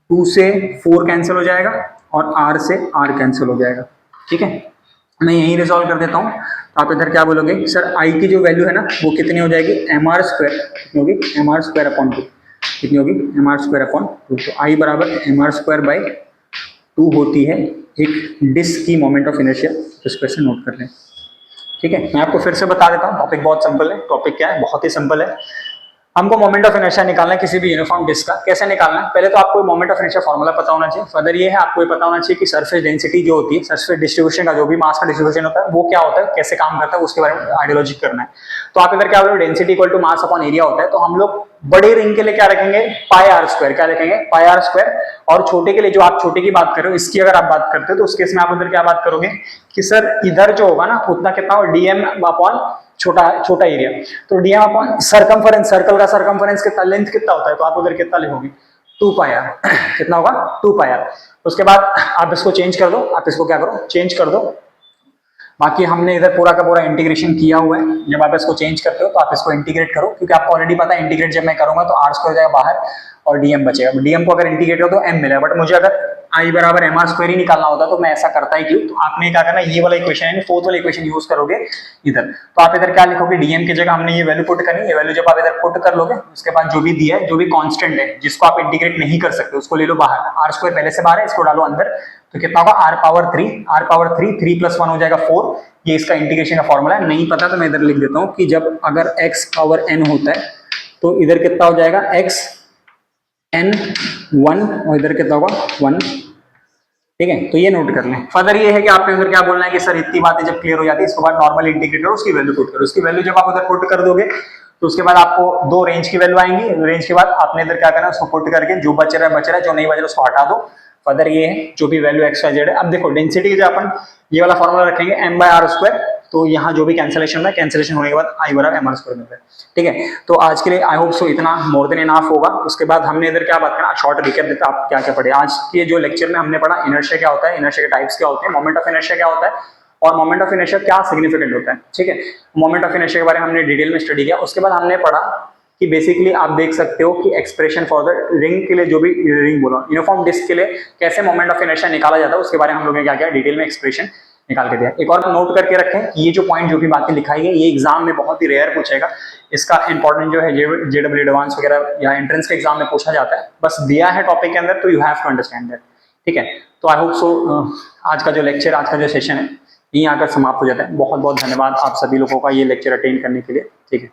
2 से 4 कैंसिल हो जाएगा, और r से r कैंसिल हो जाएगा। ठीक है, मैं यही रिजॉल्व कर देता हूँ। तो आप इधर क्या बोलोगे, सर i की जो वैल्यू है ना वो कितनी हो जाएगी, mr² कितनी होगी, mr²/2 कितनी होगी, mr²/2। तो i बराबर mr²/2 होती है एक डिस्क की मोमेंट ऑफ इनर्शिया। तो इस क्वेश्चन नोट कर लें। ठीक है, मैं आपको फिर से बता देता हूँ, टॉपिक बहुत सिंपल है। टॉपिक क्या है, बहुत ही सिंपल है। हमको मोमेंट ऑफ इनर्शिया निकालना है किसी भी यूनिफॉर्म डिस्क का। कैसे निकालना है, पहले तो आपको मोमेंट ऑफ इनर्शिया फॉर्मूला पता होना चाहिए। फर्दर ये है, आपको ये पता होना चाहिए कि सरफेस डेंसिटी जो होती है, सरफेस डिस्ट्रीब्यूशन का जो भी मास का डिस्ट्रीब्यूशन होता है वो क्या होता है, कैसे काम करता है, उसके बारे में आइडियोलॉजी करना है। तो आप इधर क्या बोलो, density equal to mass upon area होता है। तो हम लोग बड़े रिंग के लिए क्या रखेंगे, πr², क्या रखेंगे πr²। और छोटे के लिए, जो आप छोटे की बात कर रहे हो, इसकी अगर आप बात करते हो तो उस केस में आप उधर क्या बात करोगे कि सर इधर जो होगा ना उतना कितना हो, dm अपॉन छोटा एरिया। तो dm अपॉन सरकमफरेंस, सर्कल का सरकमफरेंस कितना, लेंथ कितना होता है, तो आप उधर कितना लिखोगे 2πr। कितना होगा 2πr। उसके बाद आप इसको चेंज कर दो, आप इसको क्या करो चेंज कर दो। बाकी हमने इधर पूरा का पूरा इंटीग्रेशन किया हुआ है। जब आप इसको चेंज करते हो तो आप इसको इंटीग्रेट करो, क्योंकि आपको ऑलरेडी पता है इंटीग्रेट जब मैं करूंगा तो r² हो जाएगा बाहर और dm बचेगा। dm को अगर इंटीग्रेट करो तो m मिलेगा, बट मुझे अगर i बराबर mr² ही निकालना होता तो मैं ऐसा करता ही क्यों। तो आपने क्या करना, ये वाला इक्वेशन है, फोर्थ वाला इक्वेशन यूज करोगे इधर। तो आप इधर क्या लिखोगे, dm की जगह हमने ये वैल्यू पुट करनी। ये वैल्यू जब आप इधर पुट कर लोगे, उसके बाद जो भी दिया है, जो भी कांस्टेंट है जिसको आप इंटीग्रेट नहीं कर सकते, उसको ले लो बाहर। r² पहले से बाहर है, इसको डालो अंदर। तो कितना होगा r⁴, 3 + 1 हो जाएगा 4। ये इसका इंटीग्रेशन का फॉर्मूला है। नहीं पता तो मैं इधर लिख देता हूं कि जब अगर x⁴n होता है तो इधर कितना हो जाएगा xn1, और इधर कितना होगा 1। ठीक है, तो ये नोट कर लें। फर्दर ये है कि आपने उधर क्या बोलना है कि सर इतनी बातें जब क्लियर हो जाती है, इसके बाद नॉर्मल इंटीग्रेट करो, उसकी वैल्यू पुट करो। उसकी वैल्यू जब आप उधर पुट कर दोगे तो उसके बाद आपको 2 रेंज की वैल्यू आएंगी। रेंज के बाद आपने इधर क्या करना है, उसको पुट करके जो बच रहा है, जो नहीं बच रहा उसको हटा दो। फर्दर ये है जो भी वैल्यू x y z है। अब देखो डेंसिटी की जो अपन ये वाला फॉर्मूला रखेंगे m/r², तो यहाँ जो भी कैंसिलेशन है, कैंसिलेशन होने के बाद i बराबर mr² मिलता है। ठीक है, तो आज के लिए आई होप सो इतना मोर देन इनफ होगा। उसके बाद हमने इधर क्या बात करना, शॉर्ट रिकैप देता आप क्या क्या पढ़े आज के जो लेक्चर में। हमने पढ़ा इनर्शिया क्या होता है, इनर्शिया के टाइप्स क्या होते हैं, मोमेंट ऑफ इनर्शिया क्या होता है, और मोमेंट ऑफ इनर्शिया क्या सिग्निफिकेंट होता है। ठीक है, मोमेंट ऑफ इनर्शिया के बारे में हमने डिटेल में स्टडी किया। उसके बाद हमने पढ़ा कि बेसिकली आप देख सकते हो कि एक्सप्रेशन फॉर द रिंग के लिए, जो भी रिंग बोला यूनिफॉर्म डिस्क के लिए कैसे मोमेंट ऑफ इनर्शिया निकाला जाता है, उसके बारे में हम लोगों ने क्या किया, डिटेल में एक्सप्रेशन निकाल के दिया। एक और नोट करके रखें कि ये जो पॉइंट, जो भी बातें लिखाई गई, ये एग्जाम में बहुत ही रेयर पूछेगा। इसका इंपॉर्टेंट जो है JEE एडवांस वगैरह या एंट्रेंस के एग्जाम में पूछा जाता है। बस दिया है टॉपिक के अंदर, तो you have to understand that. ठीक है, तो आई होप सो आज का जो लेक्चर, आज का जो सेशन है, यहीं आकर समाप्त हो जाता है। बहुत बहुत धन्यवाद आप सभी लोगों का ये लेक्चर अटेंड करने के लिए। ठीक है।